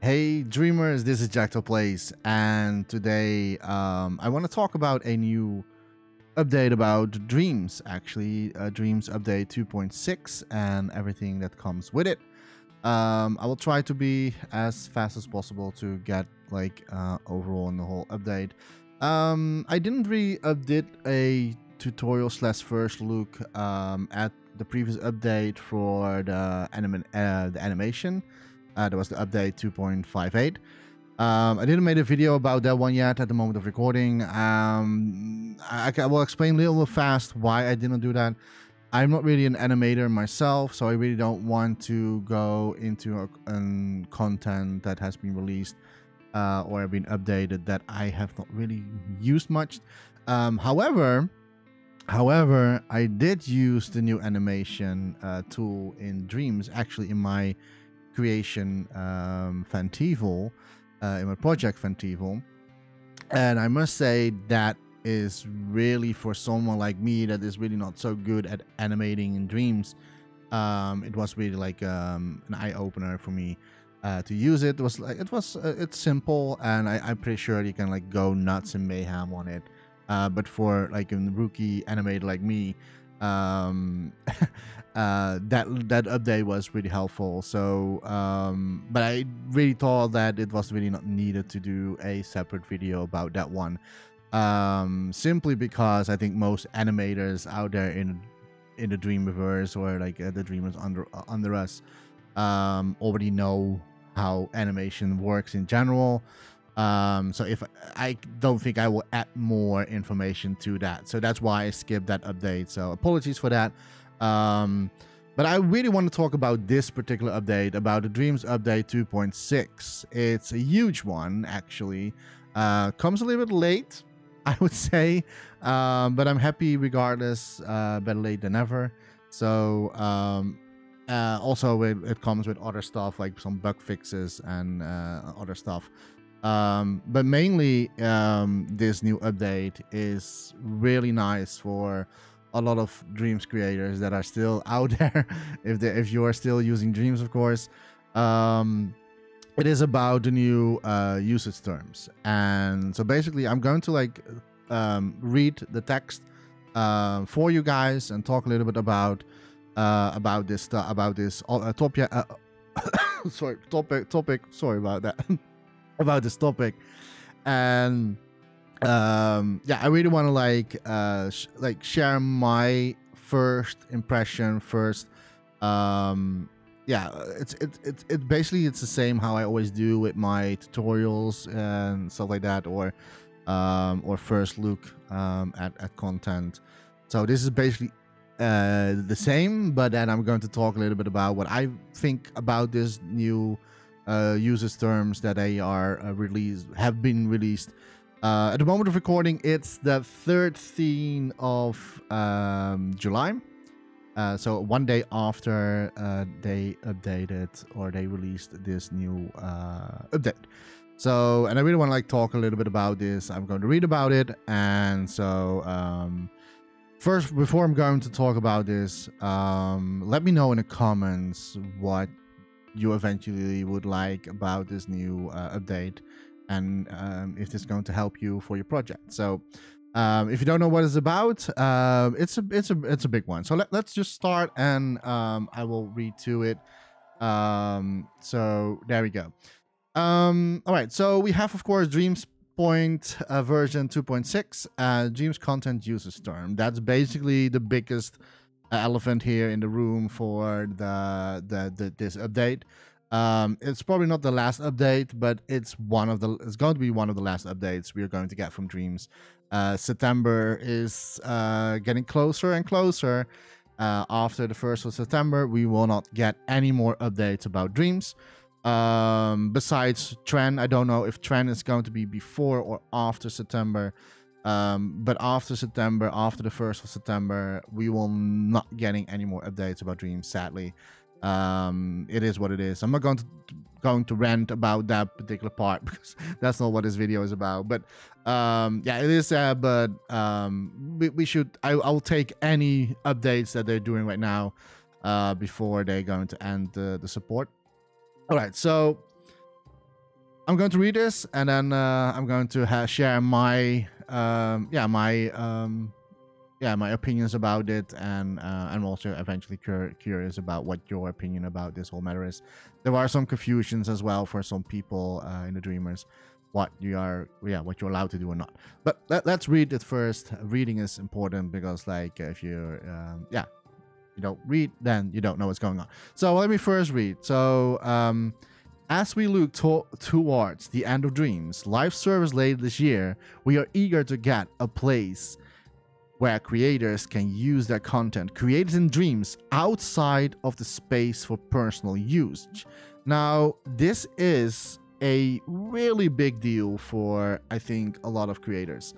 Hey dreamers, this is Jackto Place, and today I want to talk about a new update about Dreams, actually, Dreams Update 2.6 and everything that comes with it. I will try to be as fast as possible to get overall on the whole update. I didn't really update a tutorial slash first look at the previous update for the animation. That was the update 2.58. I didn't make a video about that one yet at the moment of recording. I will explain a little fast why I didn't do that. I'm not really an animator myself, so I really don't want to go into content that has been released or been updated that I have not really used much. However, I did use the new animation tool in Dreams, actually in my creation Fantival, in my project Fantival, and I must say that is really for someone like me that is really not so good at animating in Dreams. It was really like an eye opener for me to use it. It's simple, and I'm pretty sure you can like go nuts and mayhem on it. But for like a rookie animator like me, that update was really helpful. So but I really thought that it was really not needed to do a separate video about that one, simply because I think most animators out there in the Dreamverse or like the dreamers under us already know how animation works in general. So if I don't think I will add more information to that, so that's why I skipped that update, so apologies for that. But I really want to talk about this particular update, about the Dreams Update 2.6. It's a huge one, actually. Comes a little bit late, I would say, but I'm happy regardless. Better late than never. So also it comes with other stuff like some bug fixes and other stuff. But mainly this new update is really nice for a lot of Dreams creators that are still out there. If you are still using Dreams, of course. It is about the new usage terms, and so basically I'm going to read the text for you guys and talk a little bit about this stuff, about this topic. Topic. Sorry about that. About this topic. And yeah, I really want to share my first impression first. Yeah, it basically it's the same how I always do with my tutorials and stuff like that, or first look at content. So this is basically the same, but then I'm going to talk a little bit about what I think about this new users terms that they are have been released. At the moment of recording, it's the 13th of July. So one day after they updated or they released this new update. So, and I really want to talk a little bit about this. I'm going to read about it, and so first, before I'm going to talk about this, let me know in the comments what you eventually would like about this new update, and if this is going to help you for your project. So if you don't know what it's about, it's a big one. So let's just start, and I will read to it. So there we go. All right, so we have, of course, Dreams Point version 2.6, Dreams content users term. That's basically the biggest elephant here in the room for this update. It's probably not the last update, but it's going to be one of the last updates we're going to get from Dreams. September is getting closer and closer. After the 1st of September, we will not get any more updates about Dreams. Besides Trend, I don't know if Trend is going to be before or after September. But after September, after the 1st of September, we will not getting any more updates about Dreams, sadly. It is what it is. I'm not going to rant about that particular part because that's not what this video is about. But yeah, it is sad, but we should I'll take any updates that they're doing right now before they're going to end the support. All right, so I'm going to read this, and then I'm going to share my my opinions about it, and I'm also eventually curious about what your opinion about this whole matter is. There are some confusions as well for some people in the Dreamers, what you're allowed to do or not. But let's read it first. Reading is important because, like, if you you don't read, then you don't know what's going on. So let me first read. So as we look towards the end of Dreams live service later this year, we are eager to get a place where creators can use their content created in Dreams outside of the space for personal usage. Now, this is a really big deal for, I think, a lot of creators.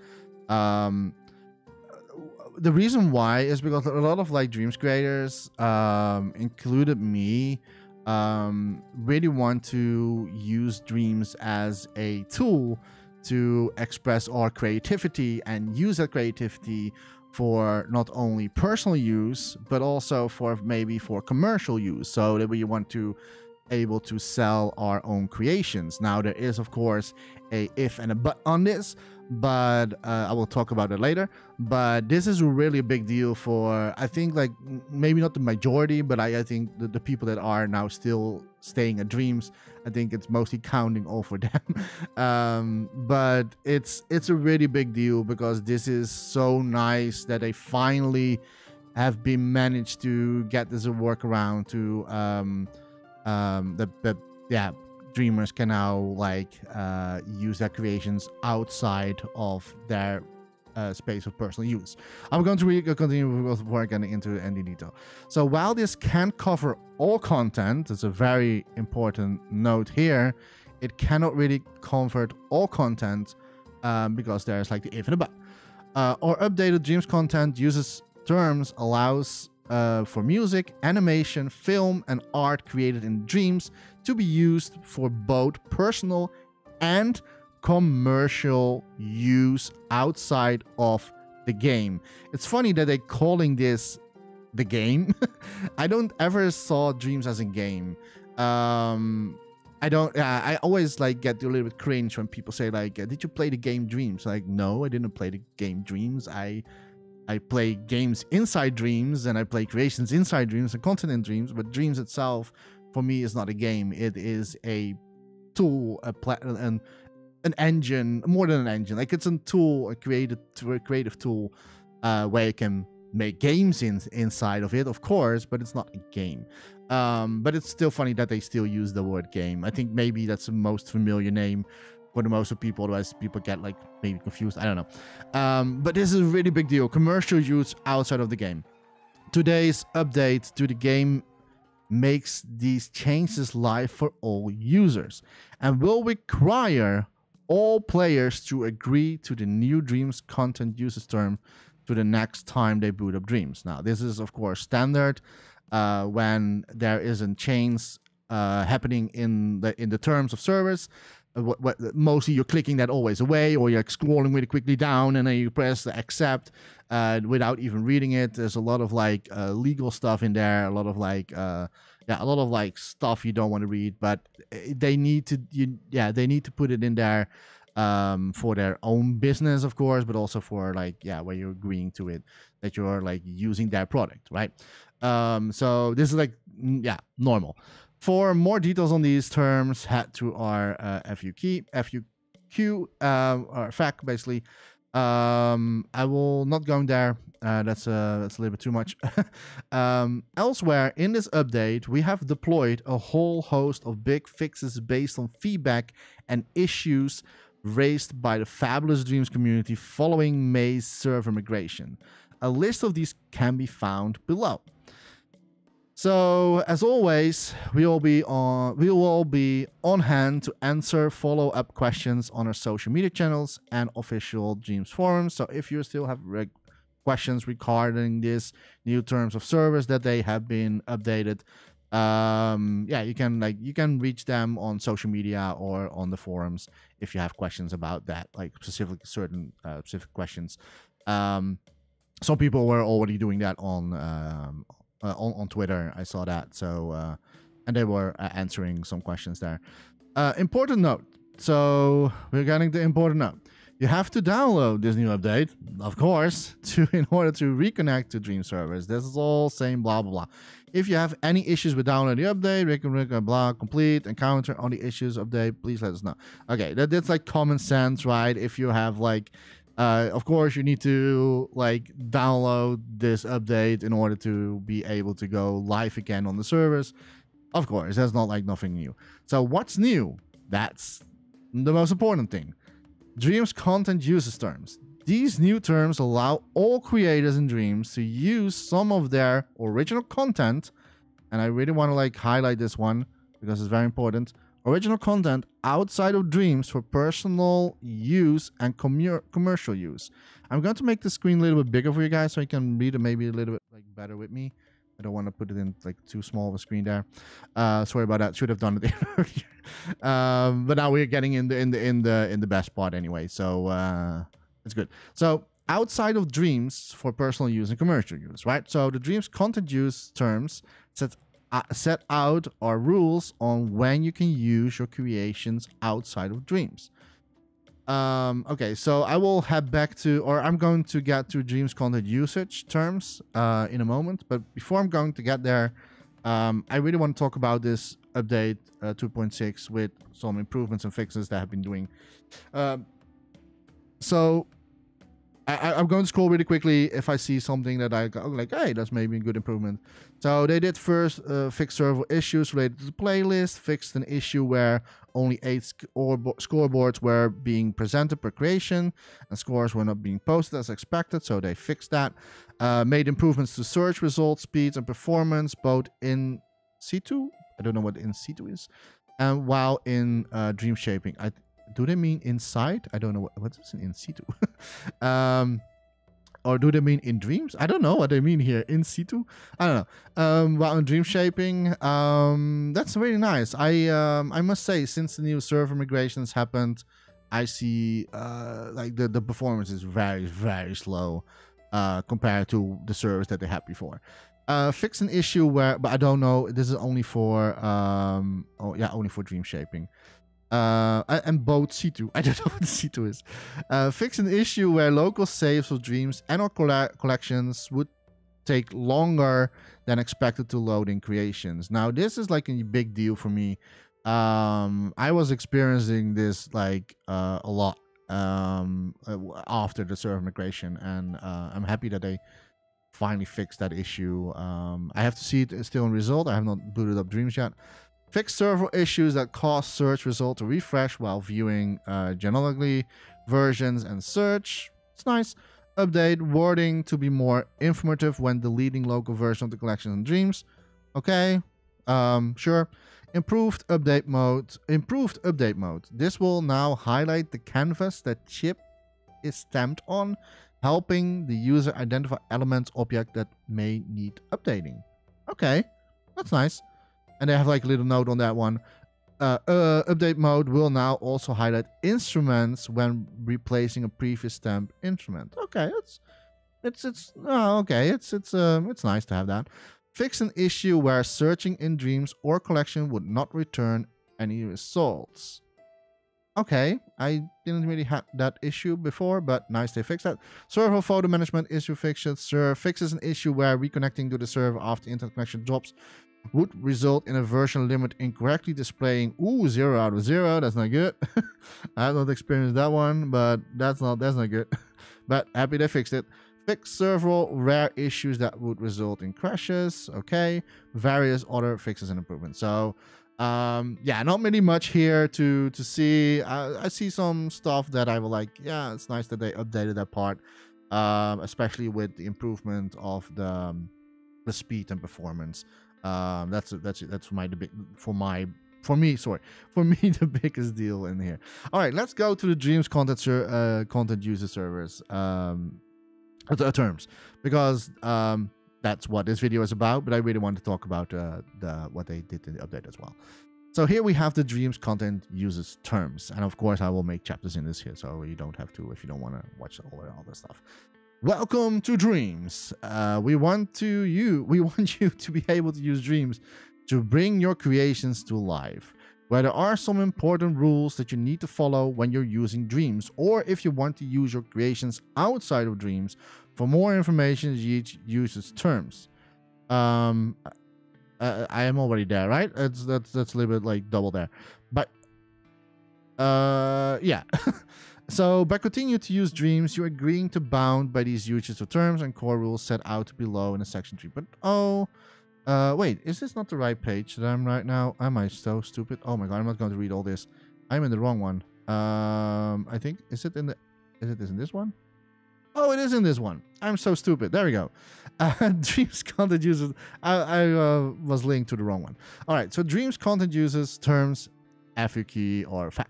The reason why is because a lot of like Dreams creators, included me, really want to use Dreams as a tool to express our creativity and use that creativity for not only personal use but also for maybe for commercial use, so that we want to able to sell our own creations. Now, there is of course a if and a but on this, but I will talk about it later. But this is really a big deal for, I think, like maybe not the majority, but I think the people that are now still staying at Dreams, I think it's mostly counting all for them. But it's a really big deal because this is so nice that they finally have been managed to get this a workaround to Dreamers can now like use their creations outside of their space of personal use. I'm going to continue before getting into any detail. So while this can't cover all content, it's a very important note here, it cannot really convert all content because there's like the if and a but. Our updated Dreams content uses terms allows for music, animation, film, and art created in Dreams to be used for both personal and commercial use outside of the game. It's funny that they're calling this the game. I don't ever saw Dreams as a game. I always like get a little bit cringe when people say like, did you play the game Dreams? Like, no, I didn't play the game Dreams. I play games inside Dreams, and I play creations inside Dreams and content in Dreams, but Dreams itself for me is not a game. It is a tool, an engine, more than an engine. Like, it's a tool, a creative tool where you can make games inside of it, of course, but it's not a game. But it's still funny that they still use the word game. I think maybe that's the most familiar name for the most of people, otherwise people get like maybe confused. I don't know. But this is a really big deal. Commercial use outside of the game. Today's update to the game makes these changes live for all users and will require all players to agree to the new Dreams content usage term to the next time they boot up Dreams. Now, this is of course standard when there isn't change happening in the terms of service. Mostly you're clicking that always away, or you're scrolling really quickly down and then you press the accept without even reading it. There's a lot of like legal stuff in there, a lot of like stuff you don't want to read, but they need to put it in there for their own business, of course, but also for like where you're agreeing to it, that you're like using their product, right? So this is like normal. For more details on these terms, head to our FAQ, or FAQ, basically. I will not go in there. That's a little bit too much. Elsewhere in this update, we have deployed a whole host of big fixes based on feedback and issues raised by the Fabulous Dreams community following May's server migration. A list of these can be found below. So, as always, we will all be on hand to answer follow-up questions on our social media channels and official Dreams forums. So, if you still have questions regarding this new terms of service that they have been updated, you can reach them on social media or on the forums if you have questions about that, like specific questions. Some people were already doing that on Twitter. I saw that. So, and they were answering some questions there. Important note, So we're getting the important note. You have to download this new update, of course, in order to reconnect to Dream servers. This is all saying blah blah blah. If you have any issues with downloading the update, blah, complete, encounter on the issues update, please let us know. Okay, that's like common sense, right? If you have like, of course, you need to like download this update in order to be able to go live again on the servers. Of course, that's not like nothing new. So what's new? That's the most important thing. Dreams content uses terms. These new terms allow all creators in Dreams to use some of their original content, and I really want to like highlight this one because it's very important. Original content outside of Dreams for personal use and commercial use. I'm going to make the screen a little bit bigger for you guys so you can read it maybe a little bit like better with me. I don't want to put it in like too small of a screen there. Sorry about that. Should have done it earlier. But now we're getting in the best part anyway. So it's good. So outside of Dreams for personal use and commercial use, right? So the Dreams content use terms set out are rules on when you can use your creations outside of Dreams. Okay, so I will head back to, or I'm going to get to Dreams content usage terms in a moment. But before I'm going to get there, I really want to talk about this update 2.6 with some improvements and fixes that have been doing. So I'm going to scroll really quickly if I see something that I go like, hey, that's maybe a good improvement. So they did first fix server issues related to the playlist, fixed an issue where only 8 scoreboards were being presented per creation and scores were not being posted as expected, so they fixed that. Made improvements to search results, speeds, and performance, both in situ, I don't know what in situ is, and while in Dream Shaping. Do they mean inside? I don't know what is in situ. Or do they mean in Dreams? I don't know what they mean here. In situ? I don't know. While in Dream Shaping, that's really nice. I must say, since the new server migrations happened, I see like the performance is very, very slow compared to the servers that they had before. Fix an issue where, but I don't know. This is only for only for Dream Shaping. And both C2. I don't know what C2 is. Fix an issue where local saves of Dreams and or collections would take longer than expected to load in creations. Now, this is like a big deal for me. I was experiencing this like a lot after the server migration, and I'm happy that they finally fixed that issue. I have to see it still in result. I have not booted up Dreams yet. Fix several issues that cause search result to refresh while viewing genealogically versions and search. It's nice. Update wording to be more informative when deleting local version of the collection in Dreams. Okay, sure. Improved update mode. This will now highlight the canvas that chip is stamped on, helping the user identify elements, object that may need updating. Okay, that's nice. And they have like a little note on that one. Update mode will now also highlight instruments when replacing a previous stamp instrument. Okay, it's nice to have that. Fix an issue where searching in Dreams or collection would not return any results. Okay, I didn't really have that issue before, but nice they fixed that. Server photo management issue fixes. Fixes an issue where reconnecting to the server after internet connection drops would result in a version limit incorrectly displaying 0 out of 0. That's not good. I have not experienced that one, but that's not good. But happy they fixed it. Fix several rare issues that would result in crashes. Okay. Various other fixes and improvements. So yeah, not really much here to see. I see some stuff that I will like. Yeah, it's nice that they updated that part, especially with the improvement of the speed and performance. That's for me the biggest deal in here. All right, let's go to the Dreams content user servers terms, because that's what this video is about. But I really want to talk about what they did in the update as well. So here we have the Dreams content users terms, and of course I will make chapters in this here, so you don't have to if you don't want to watch all this stuff. Welcome to Dreams. We want you to be able to use Dreams to bring your creations to life. where there are some important rules that you need to follow when you're using Dreams, or if you want to use your creations outside of Dreams. For more information, each uses terms. I am already there, right? That's a little bit like double there, but yeah. So by continuing to use Dreams, you're agreeing to bound by these uses of terms and core rules set out below in a section 3. But wait, is this not the right page that I'm right now? Am I so stupid? Oh my god, I'm not going to read all this. I'm in the wrong one. I think is it in this one? Oh, it is in this one. I'm so stupid. There we go. Dreams content uses. I was linked to the wrong one. All right. So Dreams content uses terms FAQ or FAQ.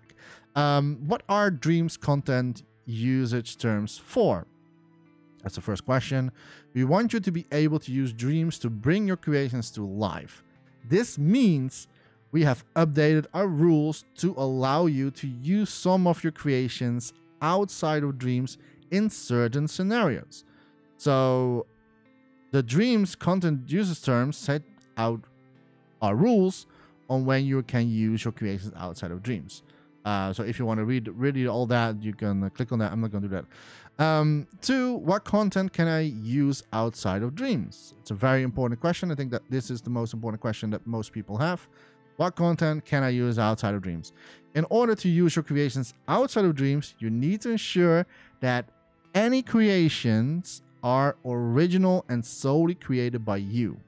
What are Dreams content usage terms for? That's the first question. We want you to be able to use Dreams to bring your creations to life. This means we have updated our rules to allow you to use some of your creations outside of Dreams in certain scenarios. So the Dreams content usage terms set out our rules on when you can use your creations outside of Dreams. So if you want to read all that, you can click on that. I'm not going to do that. 2, what content can I use outside of Dreams? It's a very important question. I think that this is the most important question that most people have. What content can I use outside of Dreams? In order to use your creations outside of Dreams, you need to ensure that any creations are original and solely created by you.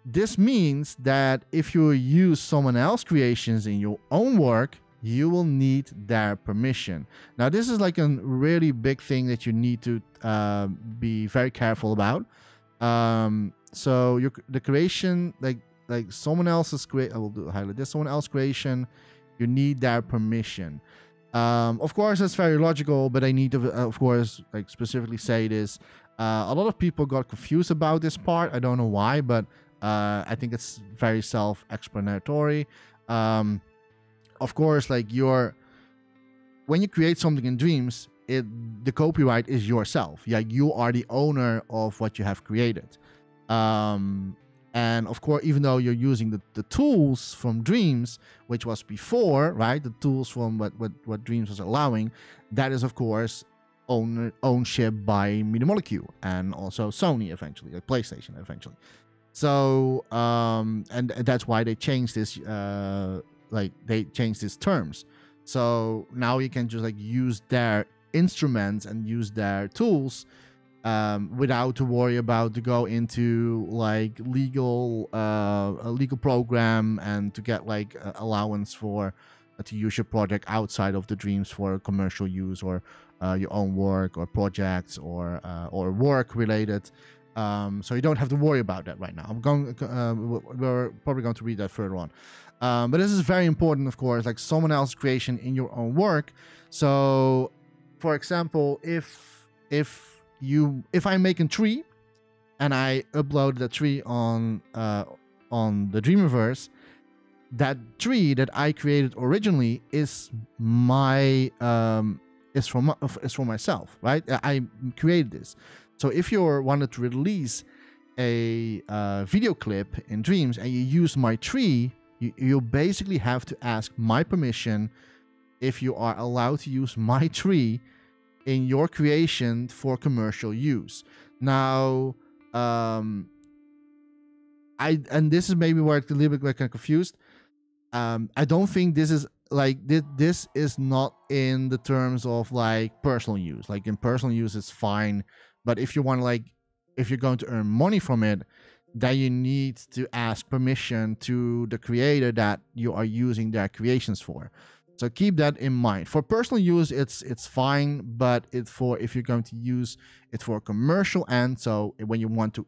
This means that if you use someone else's creations in your own work, you will need their permission. Now, this is like a really big thing that you need to be very careful about. So the creation, like someone else's I will highlight this. Someone else's creation, you need their permission. Of course, that's very logical, but I need to, of course, like specifically say this. A lot of people got confused about this part. I don't know why, but I think it's very self-explanatory. Of course, like when you create something in Dreams, the copyright is yourself. Yeah, you are the owner of what you have created. And of course, even though you're using the tools from Dreams, which was before, right? The tools from what Dreams was allowing, that is of course ownership by Media Molecule and also Sony eventually, like PlayStation eventually. So and that's why they changed this they changed these terms. So now you can just like use their instruments and use their tools without to worry about to go into like a legal program and to get like allowance for to use your project outside of the Dreams for commercial use or your own work or projects or work related. So you don't have to worry about that right now. We're probably going to read that further on. But this is very important, of course, like someone else's creation in your own work. So, for example, if I'm making tree and I upload the tree on the Dreamiverse, that tree that I created originally is my is for myself, right? I created this. So if you wanted to release a video clip in Dreams and you use my tree, you basically have to ask my permission if you are allowed to use my tree in your creation for commercial use. Now, and this is maybe where it's a little bit like confused. I don't think this is like this is not in the terms of like personal use. Like in personal use, it's fine. But if you want to if you're going to earn money from it, then you need to ask permission to the creator that you are using their creations for. So keep that in mind. For personal use, it's fine, but if you're going to use it for a commercial end, so when you want to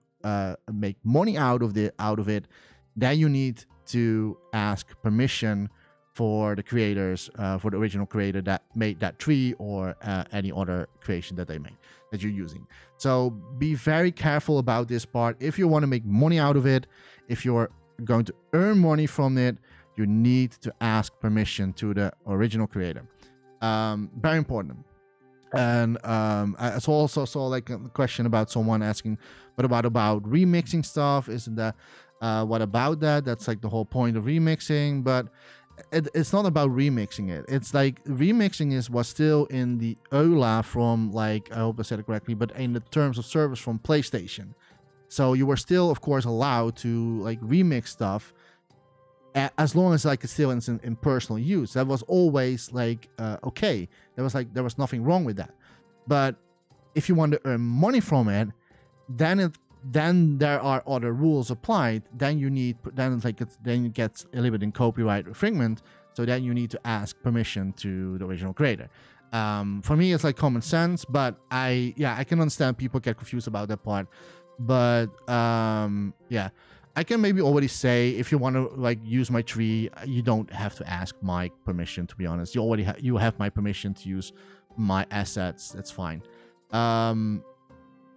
make money out of it, then you need to ask permission for the creators, for the original creator that made that tree or any other creation that they made that you're using. So be very careful about this part. If you want to make money out of it, if you're going to earn money from it, you need to ask permission to the original creator. Very important. And I also saw like a question about someone asking, what about remixing stuff? Isn't that What about that? That's like the whole point of remixing, but it's not about remixing it. It's like remixing was still in the EULA from, like, I hope I said it correctly, but in the terms of service from PlayStation. So you were still, of course, allowed to like remix stuff as long as like it's still in personal use. That was always like okay. There was nothing wrong with that. But if you want to earn money from it, then there are other rules applied. Then it gets a little bit in copyright infringement. So then you need to ask permission to the original creator. For me, it's like common sense, but I can understand people get confused about that part. But yeah, I can maybe already say, if you want to like use my tree, you don't have to ask my permission. To be honest, you have my permission to use my assets. That's fine.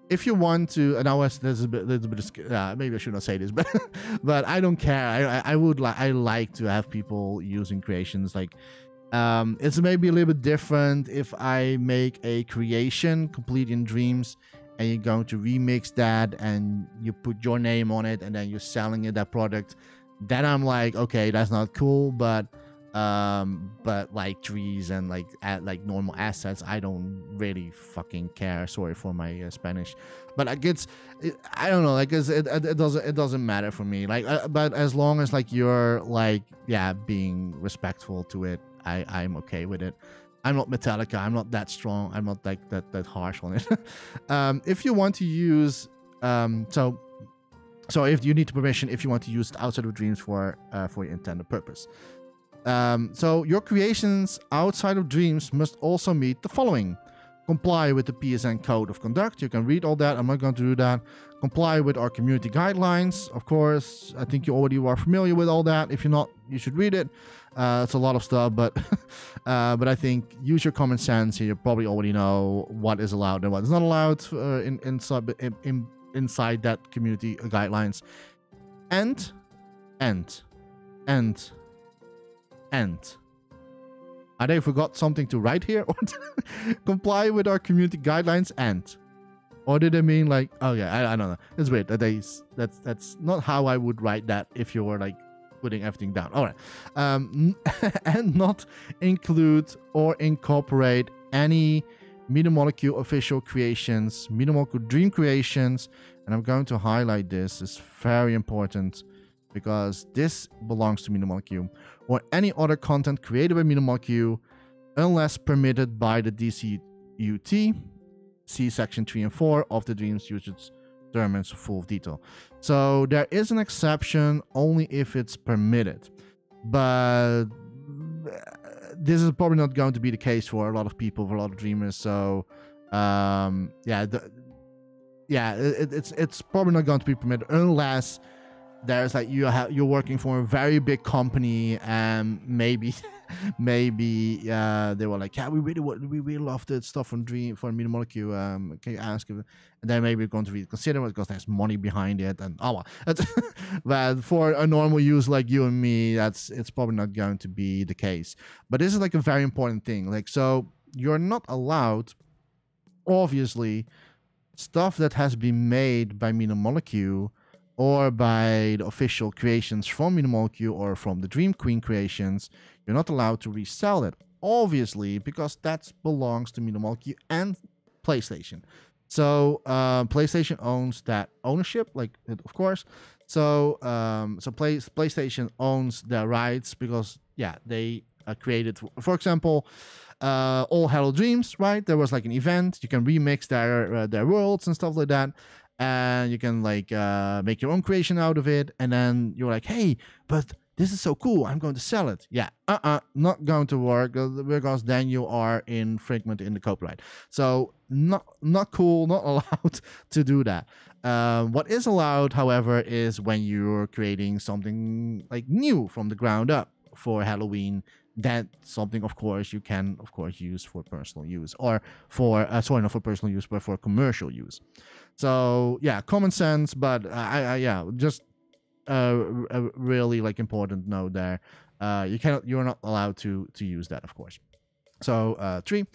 If you want to, and there's a little bit of, maybe I should not say this, but but I don't care. I like to have people using creations. Like, it's maybe a little bit different if I make a creation complete in Dreams, and you're going to remix that, and you put your name on it, and then you're selling it, that product. Then I'm like, okay, that's not cool, but like trees and like normal assets, I don't really fucking care. Sorry for my Spanish, but like I don't know, like it doesn't matter for me. Like, but as long as like you're like being respectful to it, I'm okay with it. I'm not Metallica. I'm not that strong. I'm not like that harsh on it. If you want to use so if you need permission, if you want to use it outside of Dreams for your intended purpose. So your creations outside of Dreams must also meet the following: comply with the PSN Code of Conduct. You can read all that. I'm not going to do that. Comply with our community guidelines. Of course, I think you already are familiar with all that. If you're not, you should read it. It's a lot of stuff, but but I think use your common sense here. You probably already know what is allowed and what is not allowed inside that community guidelines. And I forgot something to write here. Or comply with our community guidelines or did they mean like, oh yeah, I don't know. It's weird. That's not how I would write that if you were like putting everything down. All right. And not include or incorporate any Media Molecule official creations, Media Molecule Dream creations, and I'm going to highlight this. It's very important because this belongs to Media Molecule, or any other content created by Media Molecule, unless permitted by the DCUT. See section 3 and 4 of the Dreams Usage Terms full detail. So there is an exception only if it's permitted, but this is probably not going to be the case for a lot of people, for a lot of dreamers. So it's probably not going to be permitted unless there's like you're working for a very big company, and maybe they were like, yeah, we really love the stuff from Media Molecule. Can you ask if, and then maybe we're going to reconsider it because there's money behind it, and but for a normal user like you and me, it's probably not going to be the case. But this is like a very important thing. Like, so you're not allowed, obviously, stuff that has been made by Media Molecule or by the official creations from Media Molecule or from the Dream Queen creations. You're not allowed to resell it, obviously, because that belongs to Media Molecule and PlayStation. So PlayStation owns that ownership, like, of course. So PlayStation owns their rights because they created, for example, All Hello Dreams, right? There was like an event. You can remix their worlds and stuff like that. And you can like make your own creation out of it, and then you're like, hey, but this is so cool, I'm going to sell it. Not going to work, because then you are infringement in the copyright. So not cool, not allowed to do that. What is allowed, however, is when you're creating something like new from the ground up for Halloween. That something, of course, you can use for personal use, or for not for personal use, but for commercial use. So common sense, but just a really like important note there. You're not allowed to use that, of course. So 3,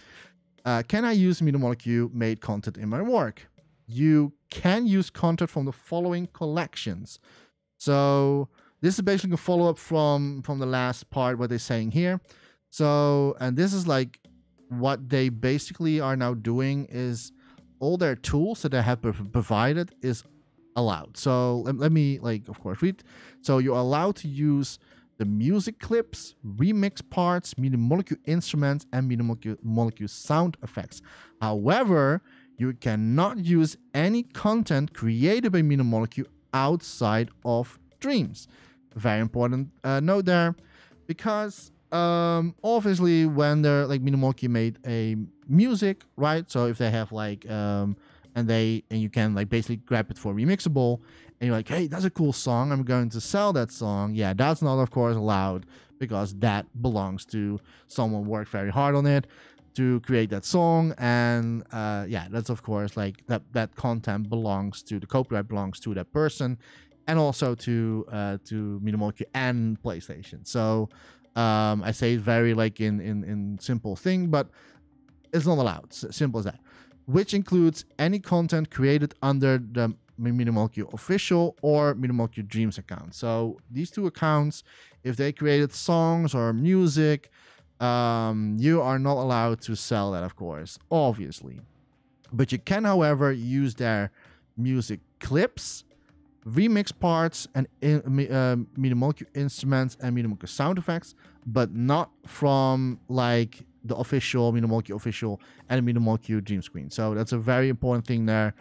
can I use Media Molecule made content in my work? You can use content from the following collections. So this is basically a follow-up from the last part, what they're saying here. So, and this is like what they basically are now doing is all their tools that they have provided is allowed. So let me, like, of course, read. So you're allowed to use the music clips, remix parts, MIDI molecule instruments, and MIDI molecule sound effects. However, you cannot use any content created by MIDI molecule outside of Dreams. Very important note there, because obviously when they're like MIDI molecule made a music, right? So if they have like and you can like basically grab it for remixable, and you're like, hey, that's a cool song, I'm going to sell that song. Yeah, that's not, of course, allowed, because that belongs to someone who worked very hard on it to create that song. And yeah, that's, of course, like that content belongs to, the copyright belongs to that person, and also to MIDI molecule and PlayStation. So I say it very like in simple thing, but it's not allowed. Simple as that. Which includes any content created under the MIDI molecule official or MIDI molecule Dreams account. So these two accounts, if they created songs or music, you are not allowed to sell that, of course, obviously. But you can, however, use their music clips, remix parts, and MIDI molecule instruments and MIDI molecule sound effects, but not from like the official MIDI molecule official and MIDI molecule Dream screen. So that's a very important thing there.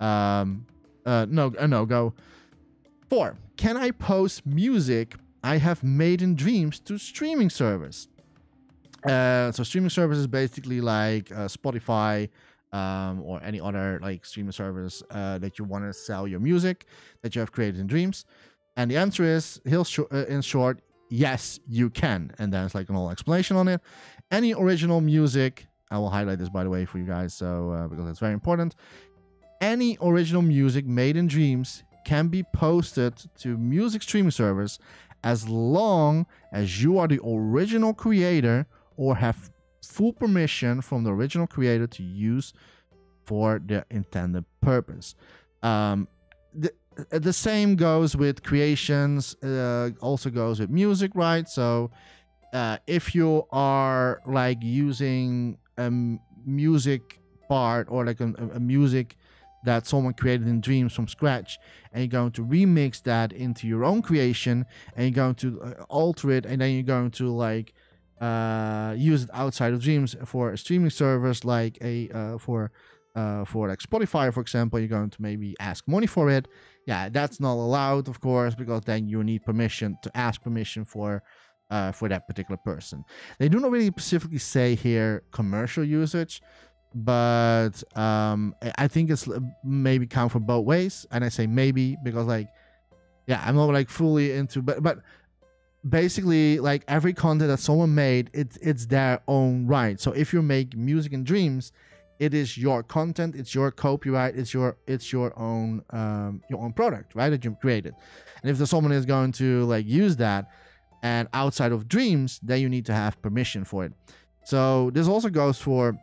No go. 4. Can I post music I have made in Dreams to streaming service? So streaming service is basically like Spotify, or any other like streaming service that you want to sell your music that you have created in Dreams. And the answer is, in short, yes, you can. And there's like an whole explanation on it. Any original music, I will highlight this, by the way, for you guys, so because it's very important. Any original music made in Dreams can be posted to music streaming service as long as you are the original creator or have full permission from the original creator to use for the intended purpose. The same goes with creations, also goes with music, right? So if you are like using a music part, or like a music that someone created in Dreams from scratch, and you're going to remix that into your own creation, and you're going to alter it, and then you're going to like use it outside of Dreams for a streaming service, like for like Spotify, for example, you're going to maybe ask money for it. Yeah, that's not allowed, of course, because then you need permission to ask permission for that particular person. They do not really specifically say here commercial usage, but I think it's maybe count for both ways. And I say maybe because, like, yeah, I'm not like fully into, but basically, like, every content that someone made, it's their own right. So if you make music in Dreams, it is your content, it's your copyright, it's your own product, right, that you created. And if someone is going to like use that and outside of Dreams, then you need to have permission for it. So this also goes for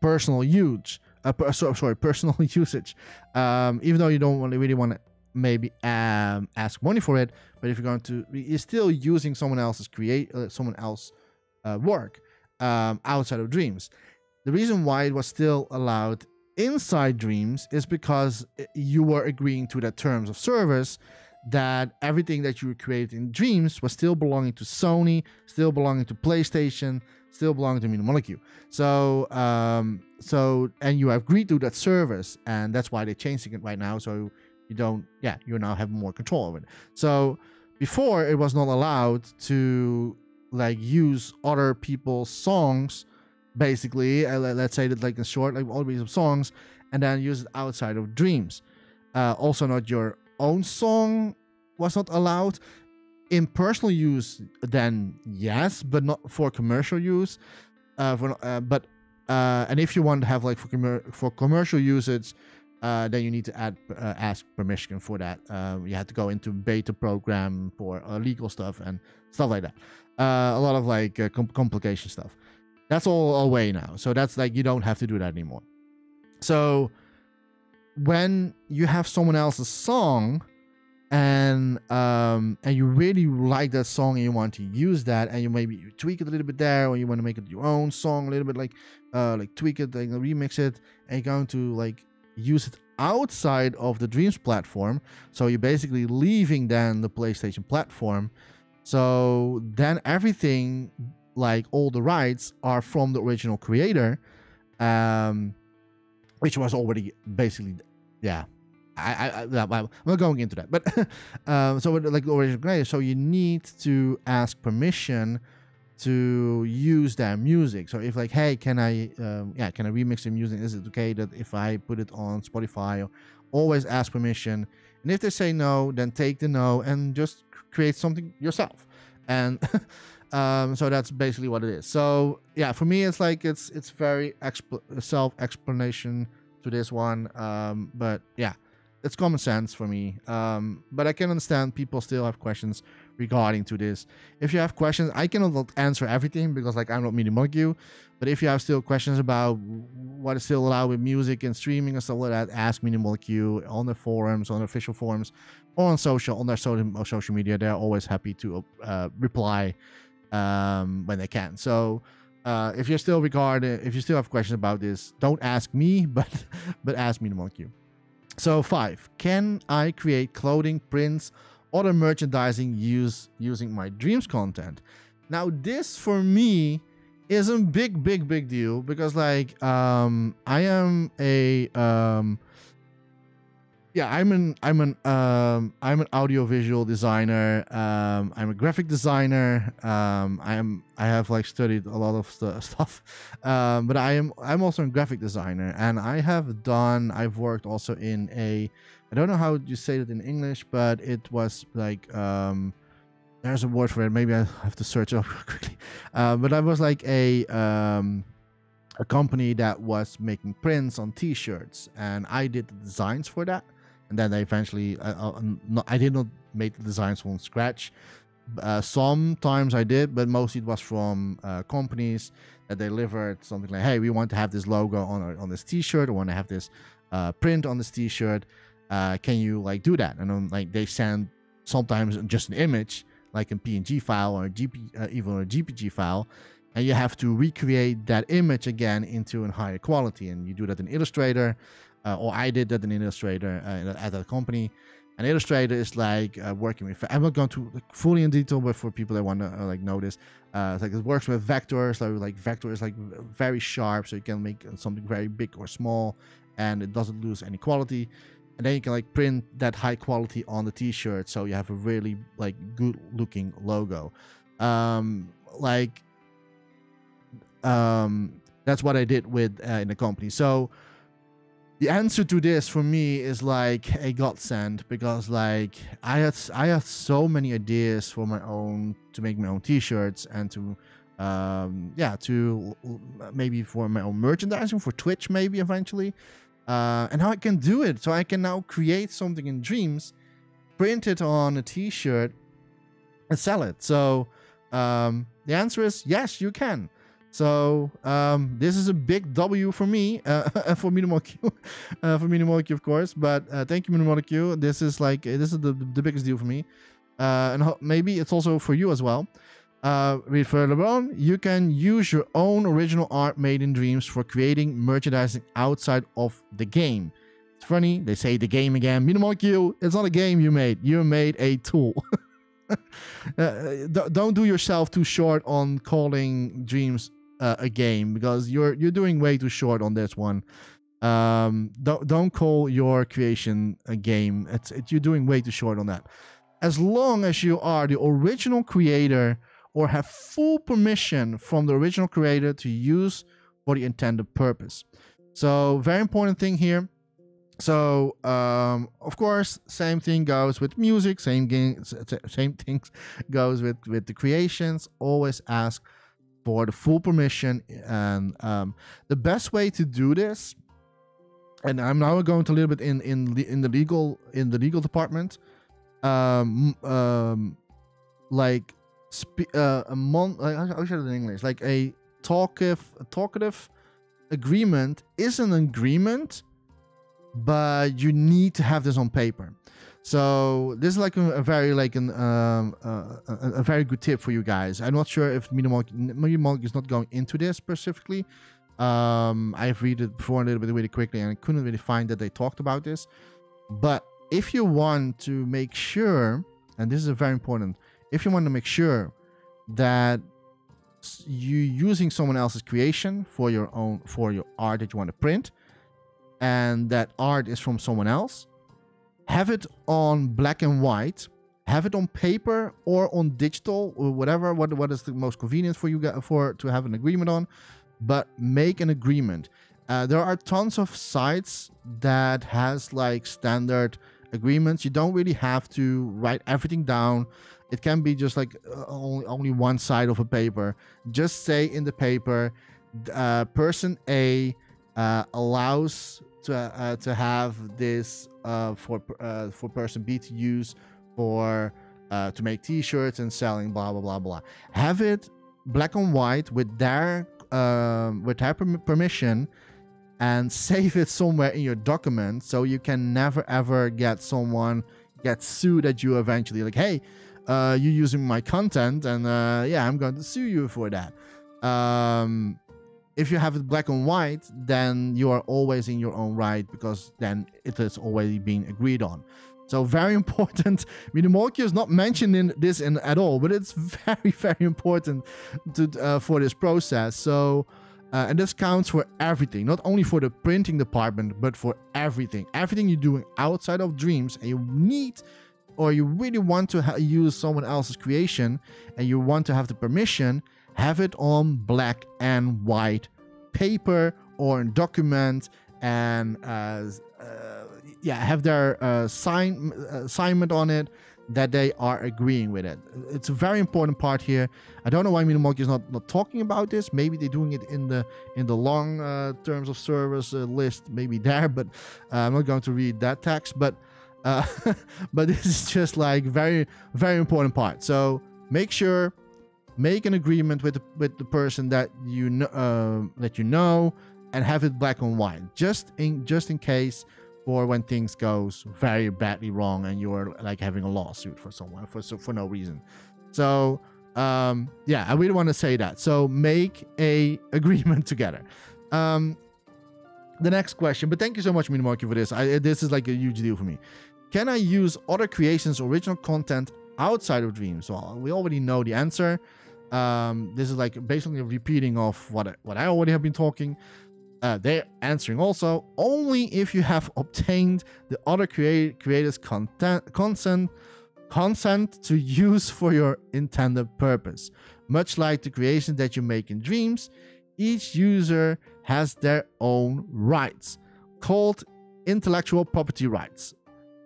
personal use, personal usage. Even though you don't really want to maybe ask money for it, but if you're still using someone else's work outside of Dreams. The reason why it was still allowed inside Dreams is because you were agreeing to the terms of service that everything that you created in Dreams was still belonging to Sony, still belonging to PlayStation, still belonging to MIDI molecule. So and you have agreed to that service, and that's why they're changing it right now. So you now have more control over it. So before, it was not allowed to like use other people's songs, basically, let's say that like in short, like all these songs, and then use it outside of Dreams. Also, not your own song was not allowed. In personal use, then yes, but not for commercial use. And if you want to have like for commercial usage, then you need to ask permission for that. You have to go into beta program for legal stuff and stuff like that. A lot of like complication stuff. That's all away now. So that's like, you don't have to do that anymore. So when you have someone else's song, and you really like that song and you want to use that, and you tweak it a little bit there, or you want to make it your own song a little bit, like tweak it, like remix it, and you're going to like use it outside of the Dreams platform. So you're basically leaving then the PlayStation platform. So then everything, like all the rights, are from the original creator, which was already basically, yeah. I'm not going into that, but so with, like the original creator, so you need to ask permission to use their music. So if like, hey, can I remix the music? Is it okay that if I put it on Spotify? Always ask permission, and if they say no, then take the no and just create something yourself. And so that's basically what it is. So yeah, for me, it's like it's very self-explanation to this one, but yeah. It's common sense for me, but I can understand people still have questions regarding to this. If you have questions, I cannot answer everything because like I'm not Media Molecule, but if you have still questions about what is still allowed with music and streaming and stuff like that, ask Media Molecule on the forums, on the official forums, or on their social media. They're always happy to reply when they can. So if you still have questions about this, don't ask me, but ask Media Molecule. So 5, can I create clothing, prints, other merchandising using my Dreams content? Now this for me is a big deal because like I am a I'm an audiovisual designer. I'm a graphic designer. I have like studied a lot of stuff, but I'm also a graphic designer, and I've worked also in I don't know how you say it in English, but it was like there's a word for it. Maybe I have to search it up quickly. But I was like a company that was making prints on T-shirts, and I did the designs for that. And then I eventually, I did not make the designs from scratch. Sometimes I did, but mostly it was from companies that delivered something like, hey, we want to have this logo on this T-shirt, or want to have this print on this T-shirt. Can you like do that? And then like they send sometimes just an image, like a PNG file or even a GPG file, and you have to recreate that image again into a higher quality. And you do that in Illustrator. Or I did that in Illustrator at that company. And Illustrator is like working with. I'm not going to fully in detail, but for people that want to like know this, it's like it works with vectors. So like vector is like very sharp, so you can make something very big or small, and it doesn't lose any quality. And then you can like print that high quality on the T-shirt, so you have a really like good looking logo. That's what I did with in the company. So the answer to this for me is like a godsend, because like I had so many ideas for my own, to make my own T-shirts, and to maybe for my own merchandising for Twitch maybe eventually, and how I can do it. So I can now create something in Dreams, print it on a T-shirt, and sell it. So the answer is yes, you can. So this is a big W for me, for Media Molecule, of course. But thank you, Media Molecule. This is the biggest deal for me, and maybe it's also for you as well. Read further on. You can use your own original art made in Dreams for creating merchandising outside of the game. It's funny, they say the game again. Media Molecule, it's not a game you made. You made a tool. Don't do yourself too short on calling Dreams a game, because you're doing way too short on this one. Don't call your creation a game. You're doing way too short on that. As long as you are the original creator or have full permission from the original creator to use for the intended purpose. So very important thing here. So of course, same thing goes with music, same things goes with the creations. Always ask for the full permission, and the best way to do this, and I'm now going to a little bit in the legal department, like how should I do it in English? Like a talkative agreement is an agreement, but you need to have this on paper. So this is like a very like a very good tip for you guys. I'm not sure if MediaMonk is not going into this specifically. I've read it before a little bit really quickly, and I couldn't really find that they talked about this. But if you want to make sure, and this is very important, if you want to make sure that you using someone else's creation for your art that you want to print, and that art is from someone else, have it on black and white, have it on paper or on digital or whatever, what is the most convenient for you to have an agreement on, but make an agreement. There are tons of sites that has like standard agreements. You don't really have to write everything down. It can be just like only one side of a paper. Just say in the paper, person A allows to have this for person B to use for to make T-shirts and selling, blah blah blah blah. Have it black and white with their permission, and save it somewhere in your document so you can never ever get sued at you eventually. Like, hey, you're using my content, and yeah, I'm going to sue you for that. If you have it black and white, then you are always in your own right, because then it is already being agreed on. So very important. MediaMolky is not mentioned in this at all, but it's very, very important for this process. So, and this counts for everything, not only for the printing department, but for everything. Everything you're doing outside of Dreams, and you need, or you really want to use someone else's creation, and you want to have the permission, have it on black and white paper or in document, and yeah, have their assignment on it that they are agreeing with it. It's a very important part here. I don't know why MediaMolky is not talking about this. Maybe they're doing it in the long terms of service list, maybe there, but I'm not going to read that text. But but this is just like very, very important part. So make sure, make an agreement with the person that you know, and have it black and white, just in case, for when things goes very badly wrong and you're like having a lawsuit for someone for no reason. So yeah, I really want to say that. So make a agreement together. The next question, but thank you so much, MediaMolky, for this. This is like a huge deal for me. Can I use other creations' original content outside of Dreams? Well, we already know the answer. This is like basically a repeating of what I already have been talking. They're answering also only if you have obtained the other creators' consent to use for your intended purpose. Much like the creations that you make in Dreams, each user has their own rights, called intellectual property rights.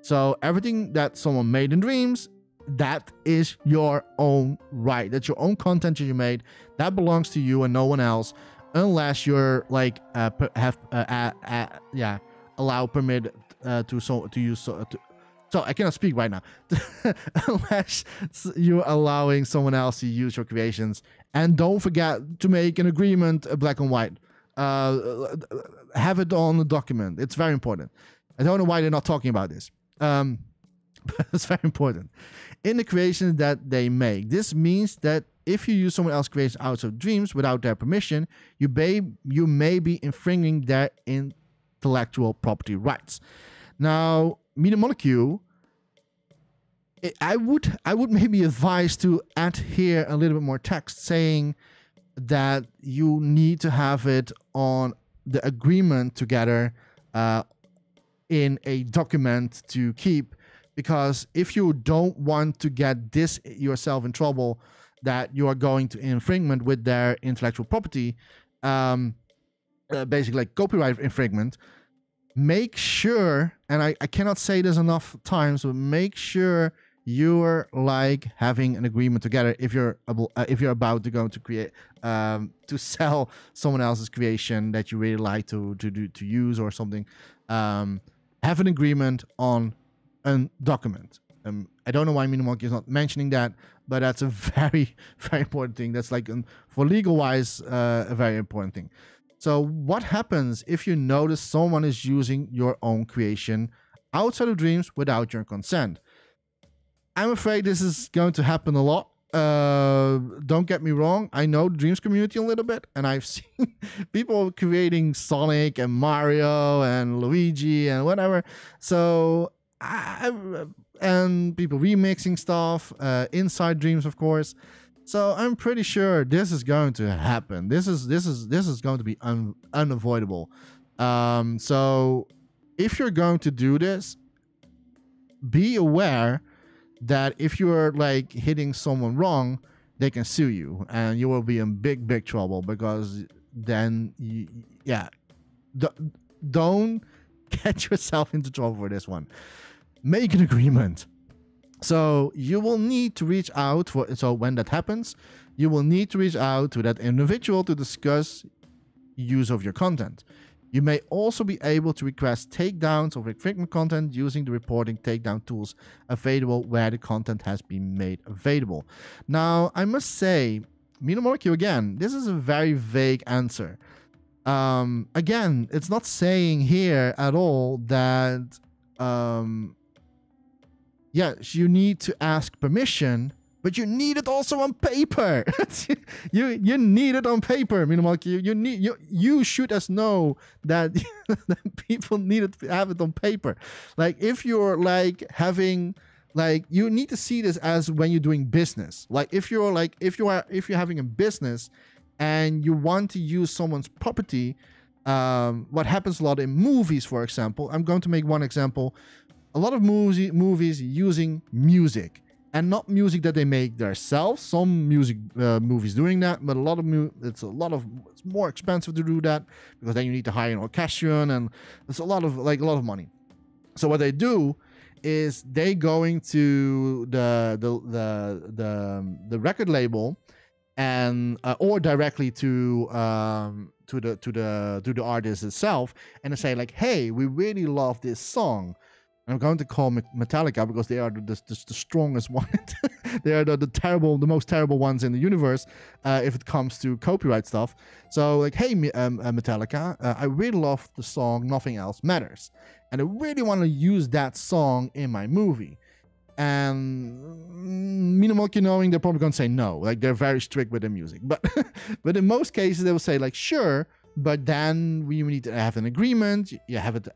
So everything that someone made in Dreams, that is your own right. That's your own content that you made. That belongs to you and no one else, unless you're like allow permit to use. So I cannot speak right now. Unless you're allowing someone else to use your creations. And don't forget to make an agreement, black and white. Have it on the document. It's very important. I don't know why they're not talking about this. But it's very important. In the creations that they make, this means that if you use someone else's creation outside of Dreams without their permission, you may be infringing their intellectual property rights. Now, MediaMolky, I would maybe advise to add here a little bit more text saying that you need to have it on the agreement together in a document to keep, because if you don't want to get this yourself in trouble, that you are going to infringement with their intellectual property, basically like copyright infringement, make sure, and I cannot say this enough times, but make sure you're like having an agreement together if you're about to go to create to sell someone else's creation that you really like to use or something. Have an agreement on a document. I don't know why MediaMolky is not mentioning that, but that's a very, very important thing. That's like, for legal wise, a very important thing. So what happens if you notice someone is using your own creation outside of dreams without your consent. I'm afraid this is going to happen a lot. Don't get me wrong, I know the dreams community a little bit, and I've seen people creating Sonic and Mario and Luigi and whatever. So and people remixing stuff inside dreams, of course. So I'm pretty sure this is going to happen. This is going to be unavoidable. So if you're going to do this, be aware that if you're like hitting someone wrong, they can sue you, and you will be in big trouble, because then don't get yourself into trouble for this one. Make an agreement. So you will need to reach out so when that happens, you will need to reach out to that individual to discuss use of your content. You may also be able to request takedowns of infringement content using the reporting takedown tools available where the content has been made available. Now, I must say, Mina Molecule, again, this is a very vague answer. Again, it's not saying here at all that yes, you need to ask permission, but you need it also on paper. you need it on paper, Minimal Q. You should us know that, that people need to have it on paper. Like if you're like having, like, you need to see this as when you're doing business. Like if you're having a business and you want to use someone's property, what happens a lot in movies, for example. I'm going to make one example. A lot of movies using music. And not music that they make themselves. Some music movies doing that, but it's more expensive to do that, because then you need to hire an orchestra, and it's a lot of money. So what they do is they going to the record label, and or directly to the artist itself, and they say like, hey, we really love this song. I'm going to call Metallica because they are the strongest one. They are the most terrible ones in the universe if it comes to copyright stuff. So like, hey, Metallica, I really love the song Nothing Else Matters, and I really want to use that song in my movie. And Minimalki, knowing, they're probably going to say no. Like, they're very strict with their music. But in most cases, they will say like, sure. But then we need to have an agreement. You have it.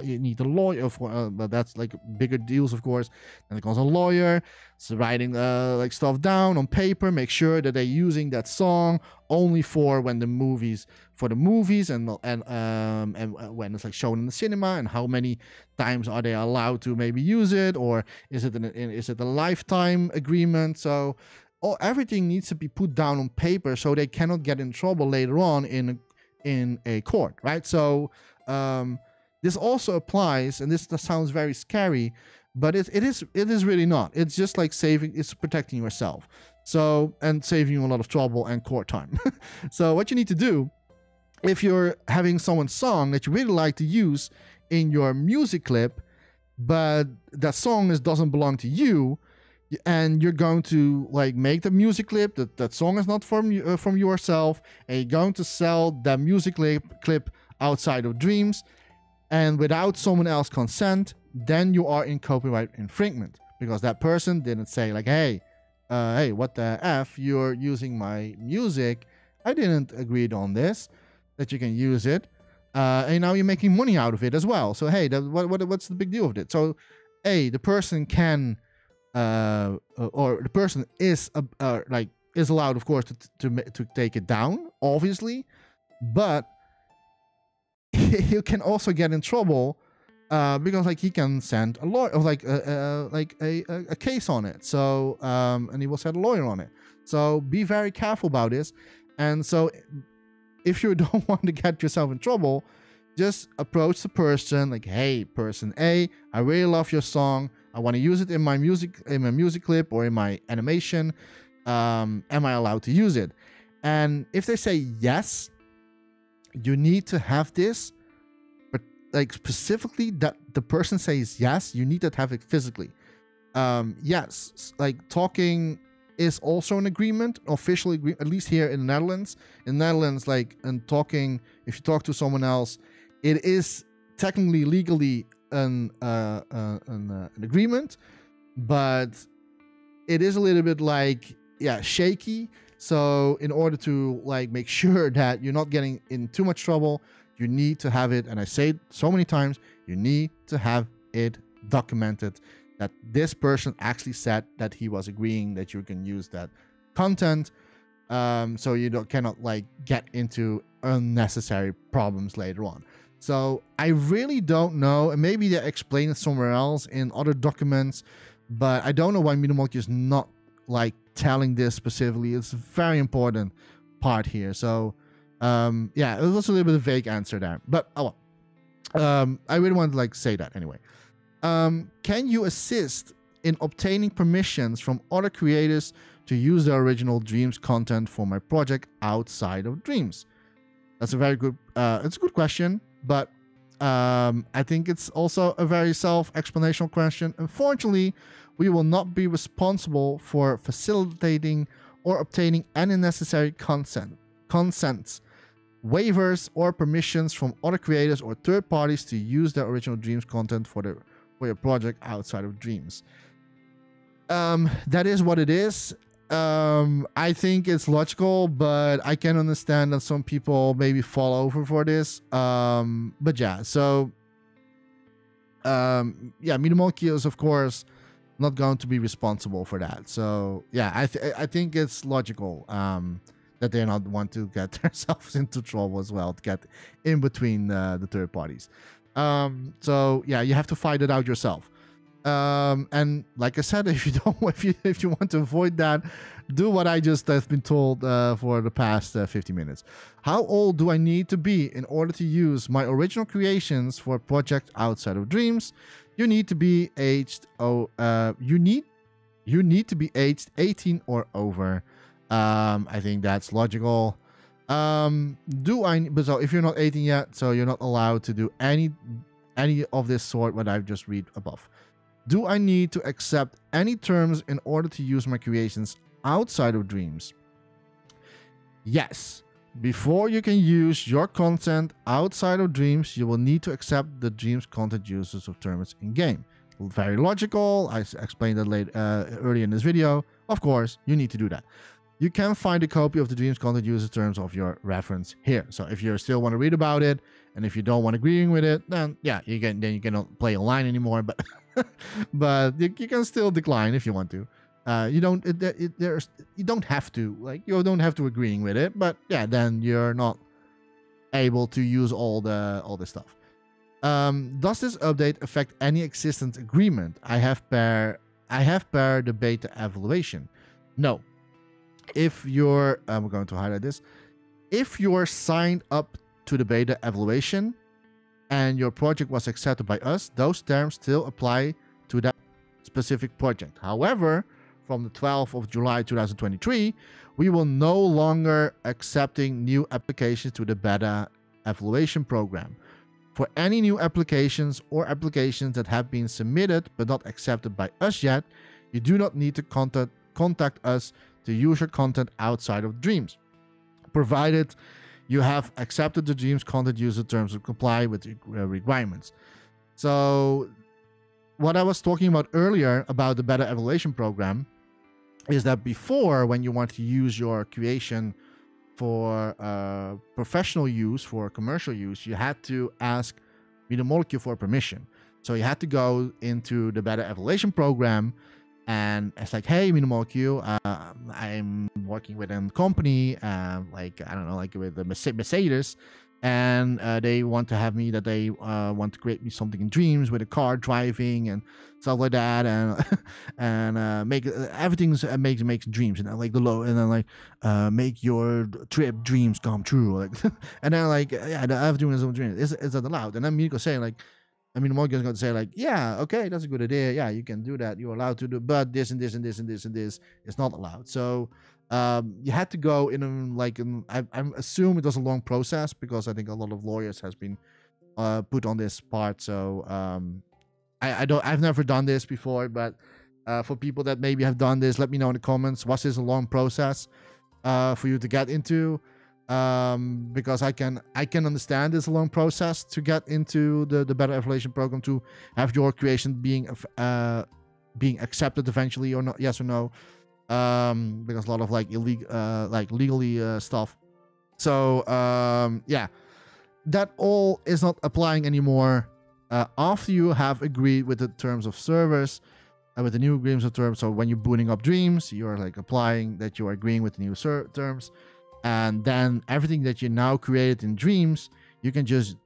You need a lawyer for. But that's like bigger deals, of course. And it calls a lawyer. So writing like stuff down on paper. Make sure that they're using that song only for when the movies and when it's like shown in the cinema, and how many times are they allowed to maybe use it, or is it a lifetime agreement? So. Everything needs to be put down on paper so they cannot get in trouble later on in a court, right? So this also applies, and this sounds very scary, but it is really not. It's just like it's protecting yourself, so, and saving you a lot of trouble and court time. So what you need to do, if you're having someone's song that you really like to use in your music clip, but that song doesn't belong to you, and you're going to like make the music clip that song is not from yourself, and you're going to sell that music clip outside of Dreams and without someone else's consent, then you are in copyright infringement, because that person didn't say like, hey, what the F, you're using my music, I didn't agree on this, that you can use it, and now you're making money out of it as well. So hey, what's the big deal with it? So the person can or the person is allowed, of course, to take it down, obviously, but he can also get in trouble because like he can send a lawyer, like a case on it. So and he will send a lawyer on it. So be very careful about this. And so if you don't want to get yourself in trouble, just approach the person like, hey, person A, I really love your song. I want to use it in my music clip or in my animation. Am I allowed to use it? And if they say yes, you need to have this, but like specifically that the person says yes, you need to have it physically. Yes, like talking is also an agreement, official agreement, at least here in the Netherlands. In the Netherlands, like, and talking, if you talk to someone else, it is technically legally an agreement, but it is a little bit like, yeah, shaky. So in order to like make sure that you're not getting in too much trouble, you need to have it, and I say it so many times, you need to have it documented that this person actually said that he was agreeing that you can use that content, so you cannot like get into unnecessary problems later on. So I really don't know, and maybe they explain it somewhere else in other documents, but I don't know why MediaMonkey is not like telling this specifically. It's a very important part here. So yeah, it was a little bit of a vague answer there, but oh well. I really want to like say that anyway. Can you assist in obtaining permissions from other creators to use the original Dreams content for my project outside of Dreams? That's a very good, it's a good question, but I think it's also a very self-explanational question. Unfortunately, we will not be responsible for facilitating or obtaining any necessary consents, waivers, or permissions from other creators or third parties to use their original Dreams content for your project outside of Dreams. That is what it is. I think it's logical, but I can understand that some people maybe fall over for this. But yeah, so yeah, MediaMonkey is of course not going to be responsible for that. So yeah, I think it's logical that they not want to get themselves into trouble as well, to get in between the third parties. So yeah, you have to fight it out yourself. And like I said, if you want to avoid that, do what I just have been told for the past 50 minutes. How old do I need to be in order to use my original creations for a project outside of Dreams? You need to be aged you need to be aged 18 or over. I think that's logical. But so if you're not 18 yet, so you're not allowed to do any of this sort what I've just read above. Do I need to accept any terms in order to use my creations outside of Dreams? Yes. Before you can use your content outside of Dreams, you will need to accept the Dreams content users of terms in game. Very logical. I explained that earlier in this video. Of course, you need to do that. You can find a copy of the Dreams content user terms of your reference here. So if you still want to read about it, and if you don't want agreeing with it, then yeah, you cannot play online anymore. But but you can still decline if you want to. You don't have to, like, you don't have to agreeing with it. But yeah, then you're not able to use all the stuff. Does this update affect any existing agreement I have per the beta evaluation? No. If you're, I'm going to highlight this. If you're signed up to the beta evaluation and your project was accepted by us, those terms still apply to that specific project. However, from the 12th of July 2023, we will no longer accepting new applications to the beta evaluation program. For any new applications or applications that have been submitted but not accepted by us yet, you do not need to contact us to use your content outside of Dreams, provided you have accepted the Dreams content user terms to comply with the requirements. So what I was talking about earlier about the beta evaluation program is that before, when you want to use your creation for professional use, for commercial use, you had to ask MediaMolecule for permission. So you had to go into the beta evaluation program, and it's like, hey, MediaMolecule, I'm working with a company, like, I don't know, like with the Mercedes, and they want to have me that they want to create me something in Dreams with a car driving and stuff like that, and make everything's makes dreams, and like the low, and then like make your trip dreams come true, like, and then like, yeah, everything is a dream. Is that allowed? And then Miko saying like, I mean, Morgan's going to say like, yeah, okay, that's a good idea. Yeah, you can do that. You're allowed to do, but this and this and this and this and this is not allowed. So you had to go in I assume it was a long process, because I think a lot of lawyers has been put on this part. So I've never done this before, but for people that maybe have done this, let me know in the comments. Was this a long process for you to get into? because I can understand it's a long process to get into the better evaluation program, to have your creation being accepted eventually, or not, yes or no, because a lot of like illegal legally stuff. So yeah, that all is not applying anymore after you have agreed with the terms of service, with the new agreements of terms. So when you're booting up Dreams, you're like applying that you are agreeing with the new terms, and then everything that you now created in Dreams, you can just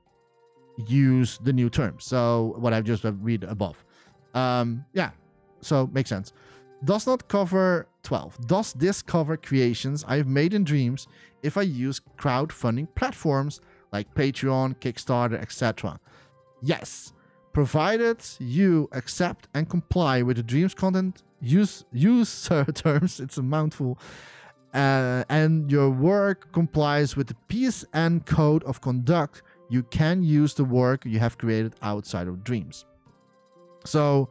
use the new terms. So what I've just read above. Yeah, so makes sense. Does not cover 12. Does this cover creations I've made in Dreams if I use crowdfunding platforms like Patreon, Kickstarter, etc.? Yes, provided you accept and comply with the Dreams content use terms. It's a mouthful. And your work complies with the PSN code of conduct, you can use the work you have created outside of Dreams. So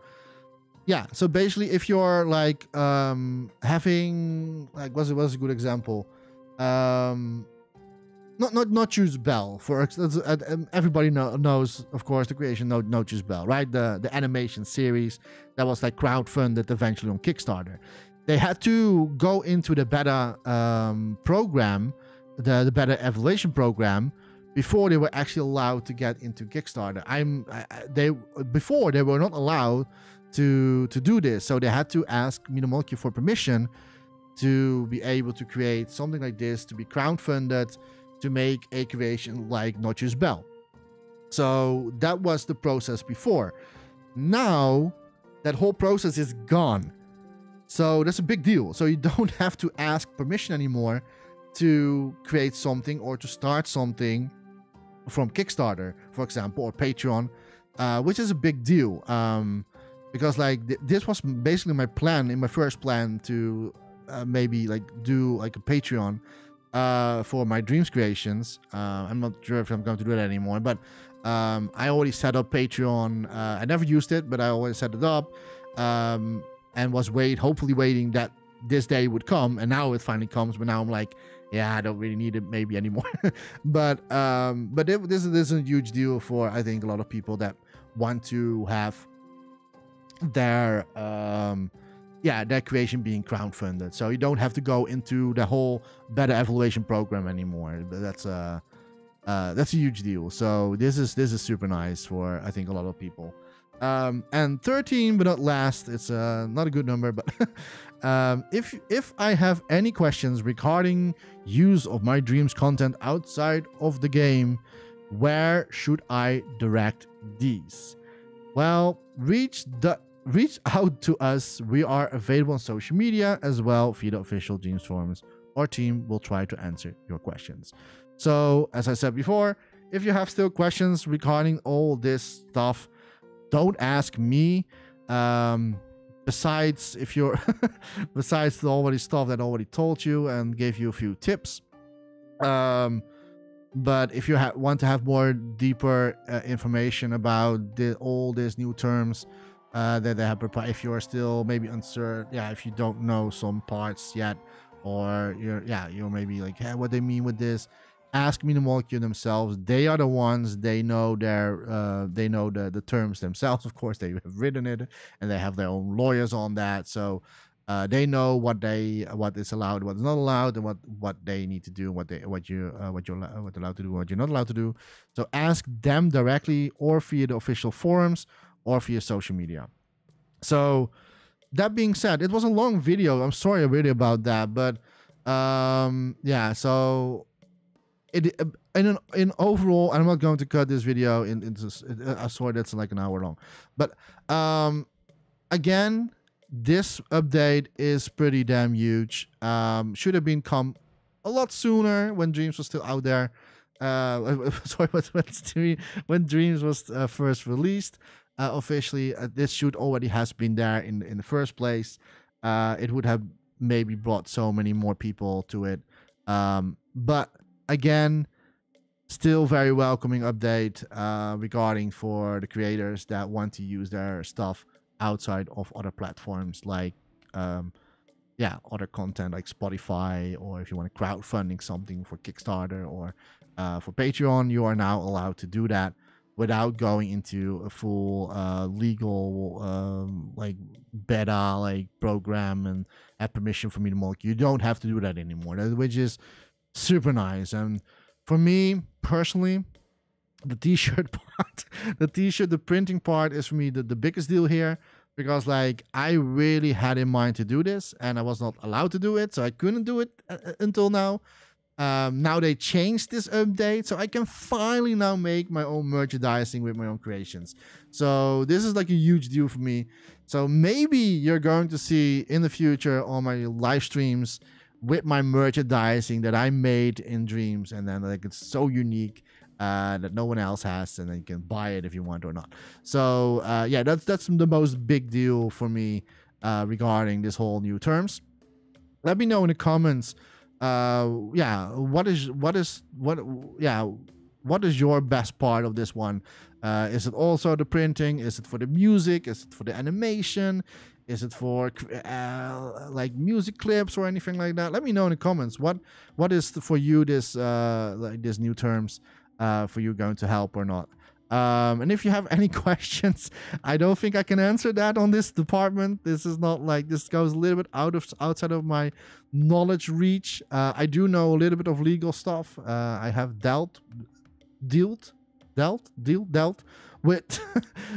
yeah, so basically if you're like having like what's a good example, not choose Bell for everybody knows, of course, the creation no choose Bell, right? The animation series that was like crowdfunded eventually on Kickstarter. They had to go into the beta program, the beta evaluation program, before they were actually allowed to get into Kickstarter. Before they were not allowed to do this, so they had to ask Minimolecule for permission to be able to create something like this, to be crowdfunded, to make a creation like Not Just Bell. So that was the process before. Now that whole process is gone. So that's a big deal. So you don't have to ask permission anymore to create something or to start something from Kickstarter, for example, or Patreon, which is a big deal. Because like this was basically my plan, in my first plan, to maybe like do like a Patreon for my Dreams creations. I'm not sure if I'm going to do that anymore, but I already set up Patreon. I never used it, but I always set it up, and was hopefully waiting that this day would come, and now it finally comes. But now I'm like, yeah, I don't really need it maybe anymore. But this is a huge deal for, I think, a lot of people that want to have their their creation being crowdfunded, so you don't have to go into the whole beta evaluation program anymore. That's a huge deal. So this is super nice for, I think, a lot of people. And 13 but not last, it's not a good number, but if I have any questions regarding use of my Dreams content outside of the game, where should I direct these? Well, reach out to us. We are available on social media as well via the official Dreams forums. Our team will try to answer your questions. So, as I said before, if you have still questions regarding all this stuff, don't ask me. Besides, if you're besides the already stuff that I already told you and gave you a few tips. But if you want to have more deeper information about all these new terms that they have prepared, if you are still maybe uncertain, if you don't know some parts yet, or you're maybe like, hey, what they mean with this, ask Minimolecule themselves. They are the ones, they know the terms themselves. Of course, they have written it, and they have their own lawyers on that. So they know what is allowed, what is not allowed, and what they need to do, what you're allowed to do, what you're not allowed to do. So ask them directly, or via the official forums, or via social media. So that being said, it was a long video. I'm sorry really about that, but so in overall, I'm not going to cut this video into I'm sorry, that's like an hour long, but again, this update is pretty damn huge. Should have been come a lot sooner when Dreams was still out there. Sorry, when Dreams was first released officially. This should already has been there in the first place. It would have maybe brought so many more people to it. But again, still very welcoming update regarding for the creators that want to use their stuff outside of other platforms like yeah, other content like Spotify, or if you want to crowdfunding something for Kickstarter or for Patreon, you are now allowed to do that without going into a full legal like beta like program and have permission from Metamolecule. You don't have to do that anymore, which is super nice. And for me personally, the t-shirt part, the printing part is for me the biggest deal here, because like I really had in mind to do this and I was not allowed to do it, so I couldn't do it until now. Now they changed this update, so I can finally now make my own merchandising with my own creations. So this is like a huge deal for me. So maybe you're going to see in the future on my live streams with my merchandising that I made in Dreams, and then like it's so unique that no one else has, and then you can buy it if you want or not. So yeah, that's the most big deal for me regarding this whole new terms. Let me know in the comments. Yeah, what is your best part of this one? Is it also the printing? Is it for the music? Is it for the animation? Is it for like music clips or anything like that? Let me know in the comments. What is for you this like this new terms for you going to help or not? And if you have any questions, I don't think I can answer that on this department. This is not like, this goes a little bit outside of my knowledge reach. I do know a little bit of legal stuff. I have dealt with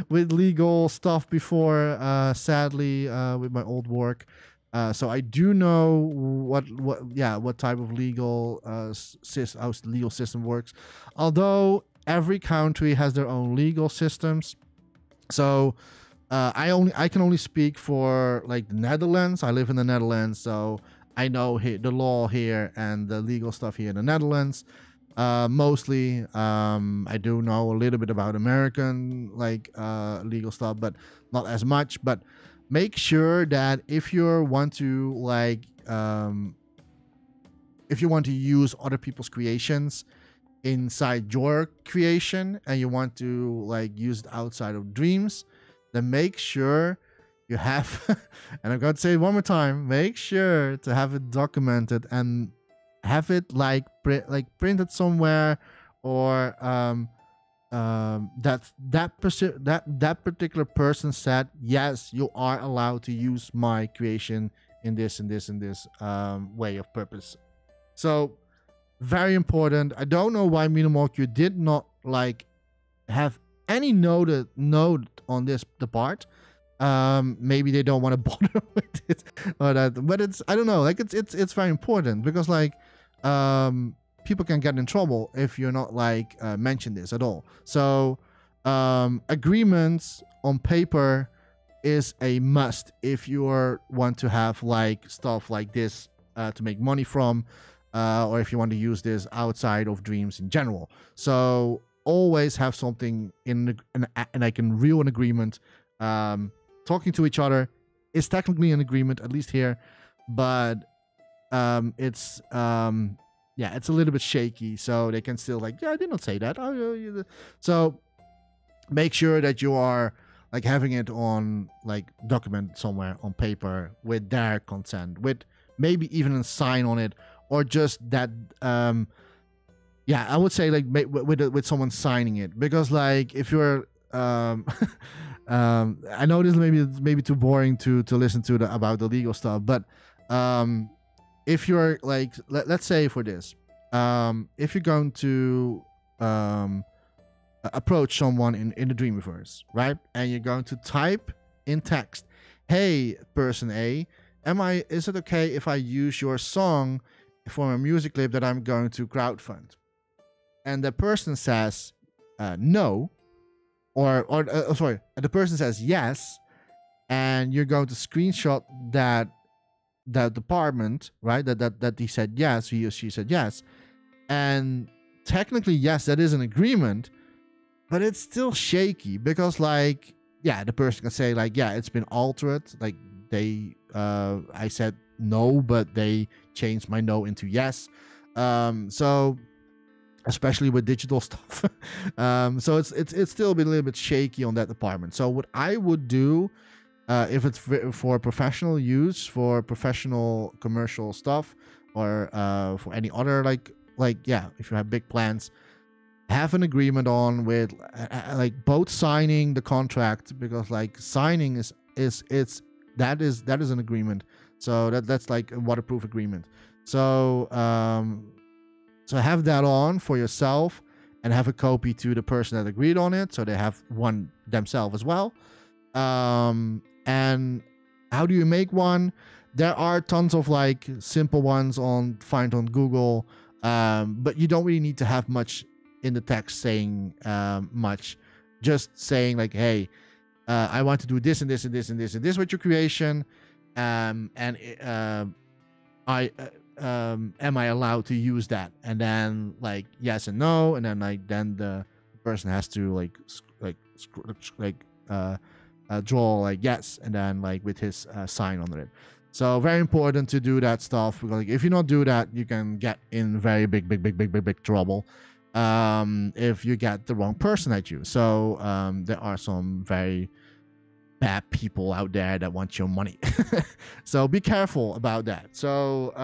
with legal stuff before, sadly, with my old work. So I do know what type of legal how the legal system works. Although every country has their own legal systems. So I can only speak for like the Netherlands. I live in the Netherlands, so I know the law here and the legal stuff here in the Netherlands. Mostly, I do know a little bit about American like legal stuff, but not as much. But make sure that if you want to like if you want to use other people's creations inside your creation and you want to like use it outside of Dreams, then make sure you have and I'm going to say it one more time, make sure to have it documented and have it like printed somewhere, or that particular person said, yes, you are allowed to use my creation in this way of purpose. So very important. I don't know why Metamolecule did not like have any note on this part. Maybe they don't want to bother with it or that, but it's, I don't know, like it's very important, because like people can get in trouble if you're not like mention this at all. So agreements on paper is a must if you want to have like stuff like this to make money from, or if you want to use this outside of Dreams in general. So always have something in like in real an agreement. Talking to each other is technically an agreement, at least here, but it's yeah, it's a little bit shaky, so they can still like, yeah, I did not say that. Oh, so make sure that you are like having it on like document somewhere on paper with their consent, with maybe even a sign on it, or just that yeah, I would say like with someone signing it, because like if you're I know this maybe too boring to listen to about the legal stuff, but if you're like, let's say for this, if you're going to approach someone in the Dreamiverse, right, and you're going to type in text, hey person A, is it okay if I use your song for a music clip that I'm going to crowdfund? And the person says no, or sorry, the person says yes, and you're going to screenshot that department, right, that he said yes, he or she said yes, and technically yes, that is an agreement, but it's still shaky, because like, yeah, the person can say like, yeah, it's been altered, like they I said no, but they changed my no into yes. So especially with digital stuff. So it's still been a little bit shaky on that department. So what I would do If it's for professional use, for professional commercial stuff, or for any other yeah, if you have big plans, have an agreement on with like both signing the contract, because like signing is that is an agreement. So that's like a waterproof agreement. So so have that on for yourself and have a copy to the person that agreed on it, so they have one themselves as well. And how do you make one? There are tons of like simple ones find on Google, but you don't really need to have much in the text saying much. Just saying like, hey, I want to do this and this and this and this and this with your creation, and I am I allowed to use that? And then like yes and no, and then like then the person has to draw like yes, and then like with his sign on it. So very important to do that stuff, because like, if you don't do that, you can get in very big trouble if you get the wrong person at you. So there are some very bad people out there that want your money. So be careful about that. So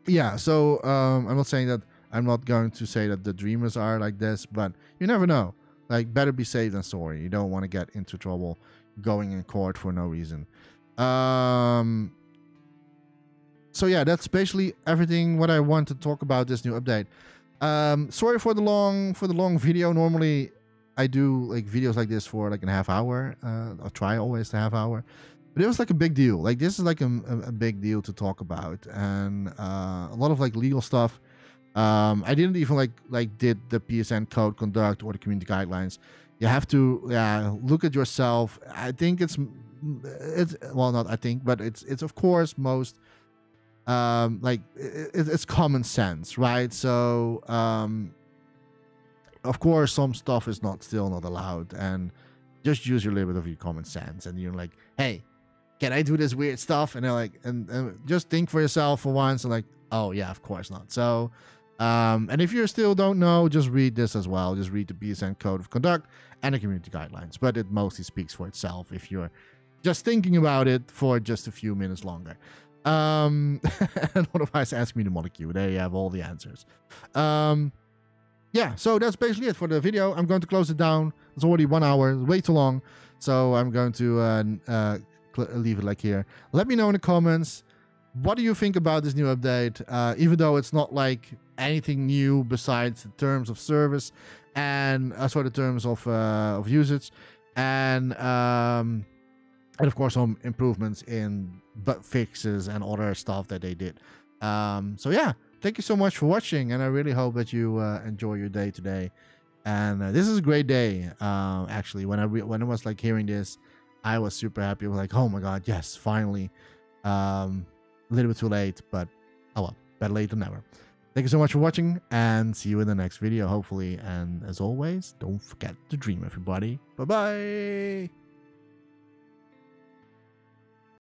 yeah, so I'm not saying that, I'm not going to say that the dreamers are like this, but you never know. Like, better be safe than sorry. You don't want to get into trouble going in court for no reason. So yeah, that's basically everything what I want to talk about this new update. Sorry for the long video. Normally I do like videos like this for like a half hour. I'll try always the half hour, but it was like a big deal. Like, this is like a big deal to talk about, and a lot of like legal stuff. I didn't even like did the PSN code conduct or the community guidelines. You have to look at yourself. I think it's well, not I think, but it's of course most like it's common sense, right? So of course some stuff is still not allowed, and just use your little bit of your common sense, and you're like, hey, can I do this weird stuff? And they're like, and just think for yourself for once, and like, oh yeah, of course not. So and if you still don't know, just read this as well. Just read the PSN code of conduct and the community guidelines, but it mostly speaks for itself if you're just thinking about it for just a few minutes longer. And otherwise ask me the molecule, they have all the answers. Yeah, so that's basically it for the video. I'm going to close it down. It's already 1 hour, it's way too long, so I'm going to leave it like here. Let me know in the comments, what do you think about this new update? Even though it's not like anything new besides the terms of service and the terms of usage, and of course some improvements in bug fixes and other stuff that they did. So yeah, thank you so much for watching, and I really hope that you enjoy your day today. And this is a great day. Actually, when I was like hearing this, I was super happy. I was like, oh my god, yes, finally. A little bit too late, but oh well, better late than never. Thank you so much for watching, and see you in the next video, hopefully. And as always, don't forget to dream, everybody. Bye bye.